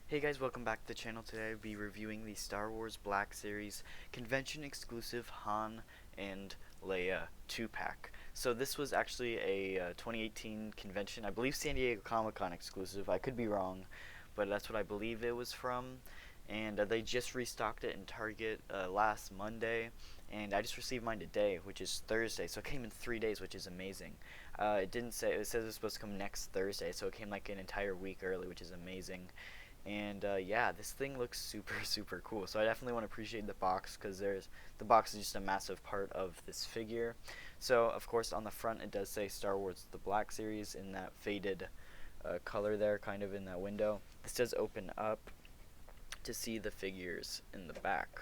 Hey guys, welcome back to the channel. Today I'll be reviewing the Star Wars Black Series convention exclusive Han and Leia 2-pack. So this was actually a 2018 convention, I believe San Diego Comic-Con exclusive. I could be wrong, but that's what I believe it was from. And they just restocked it in Target last Monday, and I just received mine today, which is Thursday. So it came in 3 days, which is amazing. It didn't say, it says it's supposed to come next Thursday, so it came like an entire week early, which is amazing. And yeah, this thing looks super cool. So I definitely want to appreciate the box, because the box is just a massive part of this figure. So of course on the front it does say Star Wars the Black Series in that faded color there, kind of in that window. This does open up to see the figures in the back.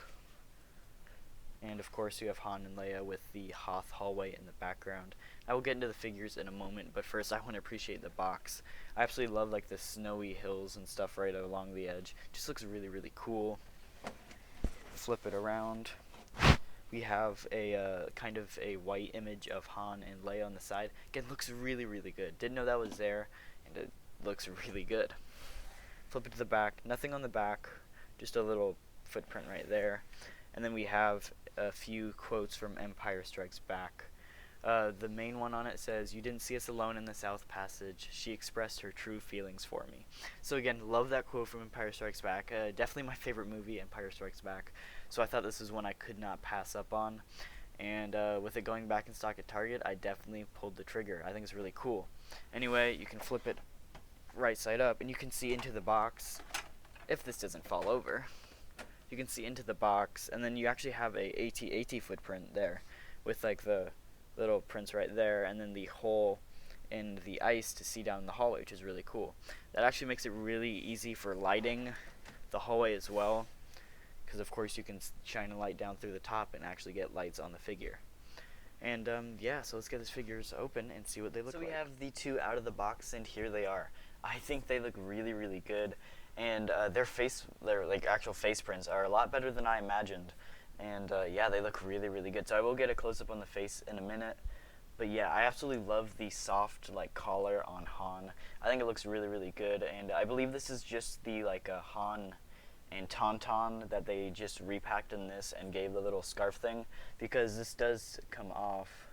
And of course you have Han and Leia with the Hoth hallway in the background. I will get into the figures in a moment, but first I want to appreciate the box. I absolutely love like the snowy hills and stuff right along the edge. Just looks really cool. Flip it around. We have a kind of a white image of Han and Leia on the side. Again, looks really good. Didn't know that was there, and it looks really good. Flip it to the back. Nothing on the back, just a little footprint right there. And then we have a few quotes from Empire Strikes Back. The main one on it says, "You didn't see us alone in the South Passage. She expressed her true feelings for me." So again, love that quote from Empire Strikes Back. Definitely my favorite movie, Empire Strikes Back. So I thought this was one I could not pass up on. And with it going back in stock at Target, I definitely pulled the trigger. I think it's really cool. Anyway, you can flip it right side up, and you can see into the box, if this doesn't fall over. You can see into the box, and then you actually have a AT-AT footprint there, with like the little prints right there, and then the hole in the ice to see down the hallway, which is really cool. That actually makes it really easy for lighting the hallway as well, because of course you can shine a light down through the top and actually get lights on the figure. And yeah, so let's get these figures open and see what they look like. So we have the two out of the box, and here they are. I think they look really good, and their like actual face prints are a lot better than I imagined. And yeah, they look really good. So I will get a close-up on the face in a minute. But yeah, I absolutely love the soft like collar on Han. I think it looks really good, and I believe this is just the like Han and Tauntaun that they just repacked in this and gave the little scarf thing, because this does come off.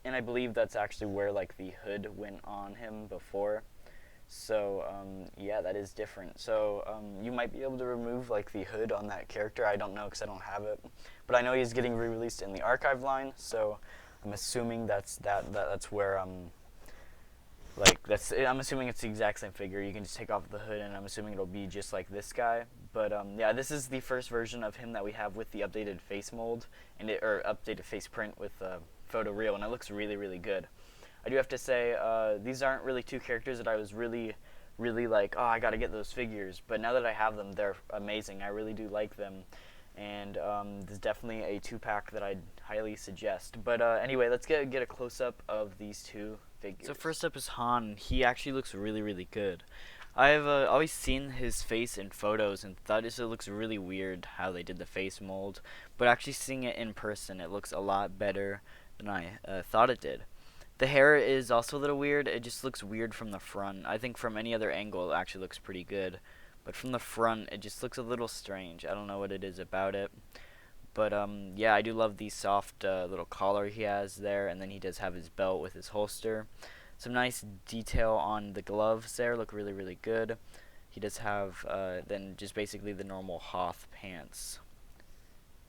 And I believe that's actually where like the hood went on him before. So yeah, that is different. So you might be able to remove like the hood on that character. I don't know, because I don't have it, but I know he's getting re-released in the archive line. So I'm assuming that's where I'm assuming it's the exact same figure. You can just take off the hood, and I'm assuming it'll be just like this guy. But yeah, this is the first version of him that we have with the updated face mold or updated face print with photo real, and it looks really good. I do have to say, these aren't really two characters that I was really like, oh, I gotta get those figures. But now that I have them, they're amazing. I really do like them. And this is definitely a 2-pack that I'd highly suggest. But anyway, let's get a close-up of these two figures. So first up is Han. He actually looks really good. I've always seen his face in photos and thought it looks really weird how they did the face mold. But actually seeing it in person, it looks a lot better than I thought it did. The hair is also a little weird. It just looks weird from the front. I think from any other angle it actually looks pretty good, but from the front it just looks a little strange. I don't know what it is about it. But yeah, I do love the soft little collar he has there, and then he does have his belt with his holster. Some nice detail on the gloves there, look really good. He does have then just basically the normal Hoth pants.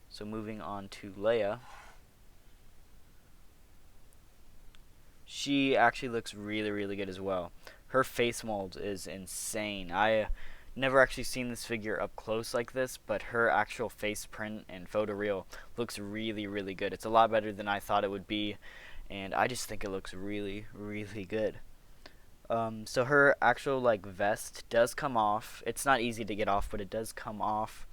So moving on to Leia. She actually looks really good as well. Her face mold is insane. I never actually seen this figure up close like this, but her actual face print and photo real looks really good. It's a lot better than I thought it would be, and I just think it looks really good. So her actual like vest does come off. It's not easy to get off, but it does come off.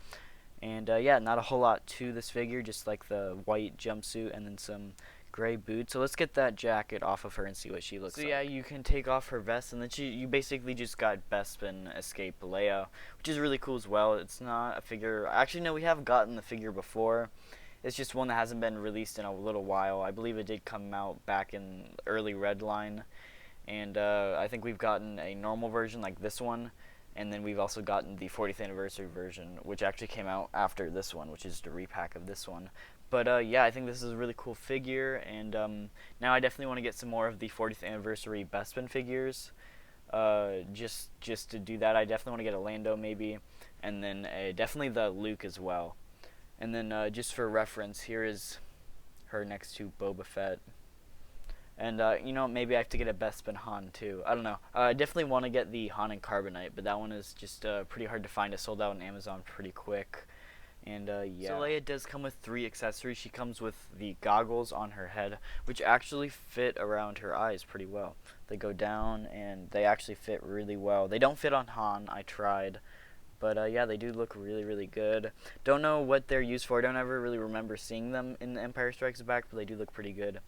And yeah, not a whole lot to this figure, just like the white jumpsuit and then some gray boots. So let's get that jacket off of her and see what she looks like. So yeah, you can take off her vest, and then you basically just got Bespin Escape Leia, which is really cool as well. It's not a figure, actually no, we have gotten the figure before. It's just one that hasn't been released in a little while. I believe it did come out back in early Redline, and I think we've gotten a normal version like this one, And then we've also gotten the 40th anniversary version, which actually came out after this one, which is the repack of this one. But yeah, I think this is a really cool figure, and now I definitely want to get some more of the 40th anniversary Bespin figures. Just to do that, I definitely want to get a Lando maybe, and then definitely the Luke as well. And then just for reference, here is her next to Boba Fett. And you know, maybe I have to get a Bespin Han too. I don't know. I definitely want to get the Han and Carbonite, but that one is just pretty hard to find. It sold out on Amazon pretty quick. And yeah. So Leia does come with 3 accessories. She comes with the goggles on her head, which actually fit around her eyes pretty well. They go down and they actually fit really well. They don't fit on Han. I tried. But yeah, they do look really, really good. Don't know what they're used for. I don't ever really remember seeing them in The Empire Strikes Back, but they do look pretty good.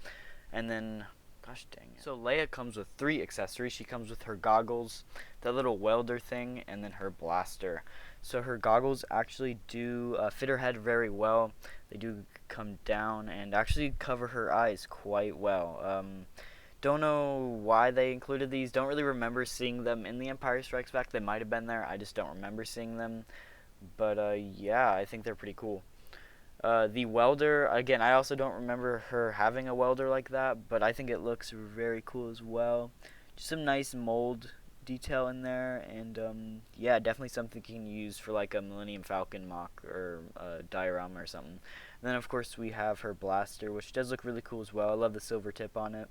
And then, gosh dang it. So Leia comes with 3 accessories. She comes with her goggles, that little welder thing, and then her blaster. So her goggles actually do fit her head very well. They do come down and actually cover her eyes quite well. Don't know why they included these. Don't really remember seeing them in The Empire Strikes Back. They might have been there. I just don't remember seeing them. But yeah, I think they're pretty cool. The welder, again, I also don't remember her having a welder like that, but I think it looks very cool as well. Just some nice mold detail in there, and yeah, definitely something you can use for like a Millennium Falcon mock or a diorama or something. And then of course we have her blaster, which does look really cool as well. I love the silver tip on it.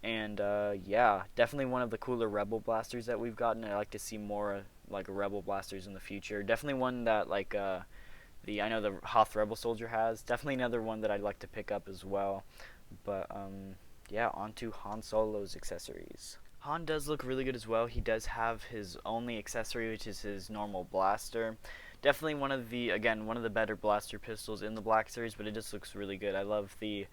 And yeah, definitely one of the cooler Rebel blasters that we've gotten. I like to see more like Rebel blasters in the future. Definitely one that like I know the Hoth Rebel Soldier has. Definitely another one that I'd like to pick up as well. But yeah, on to Han Solo's accessories. Han does look really good as well. He does have his only accessory, which is his normal blaster. Definitely one of the better blaster pistols in the Black Series, but it just looks really good. I love the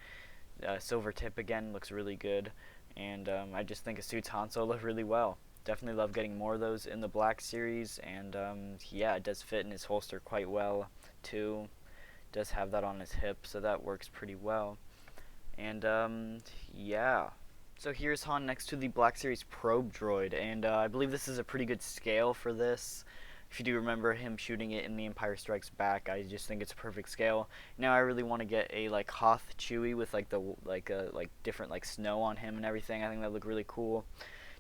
silver tip again, looks really good. And I just think it suits Han Solo really well. Definitely love getting more of those in the Black Series, and yeah, it does fit in his holster quite well too. Does have that on his hip, so that works pretty well. And yeah. So here's Han next to the Black Series probe droid, and I believe this is a pretty good scale for this. If you do remember him shooting it in The Empire Strikes Back, I just think it's a perfect scale. Now I really want to get a like Hoth Chewie with like the different like snow on him and everything. I think that would look really cool.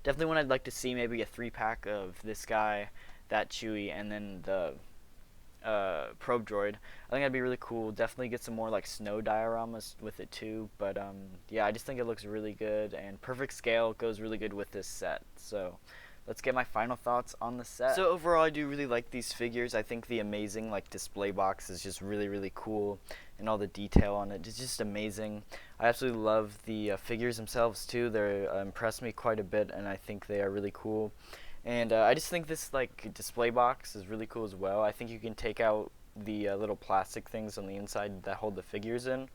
Definitely one I'd like to see, maybe a 3-pack of this guy, that Chewie, and then the probe droid. I think that'd be really cool. Definitely get some more like snow dioramas with it too. But yeah, I just think it looks really good, and perfect scale goes really good with this set. So let's get my final thoughts on the set. So overall, I do really like these figures. I think the amazing like display box is just really, really cool, and all the detail on it is just amazing. I absolutely love the figures themselves too. They impressed me quite a bit, and I think they are really cool. And I just think this like display box is really cool as well. I think you can take out the little plastic things on the inside that hold the figures in,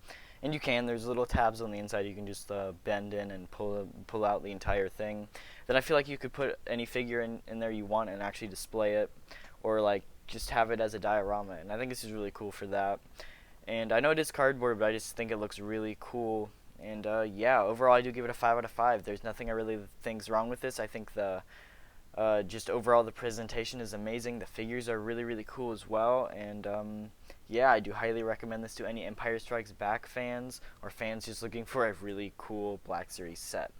and you can. There's little tabs on the inside you can just bend in and pull out the entire thing. Then I feel like you could put any figure in there you want and actually display it, or like just have it as a diorama. And I think this is really cool for that. And I know it is cardboard, but I just think it looks really cool. And yeah, overall I do give it a 5 out of 5. There's nothing I really think's wrong with this. I think the just overall the presentation is amazing. The figures are really, really cool as well. And yeah, I do highly recommend this to any Empire Strikes Back fans or fans just looking for a really cool Black Series set.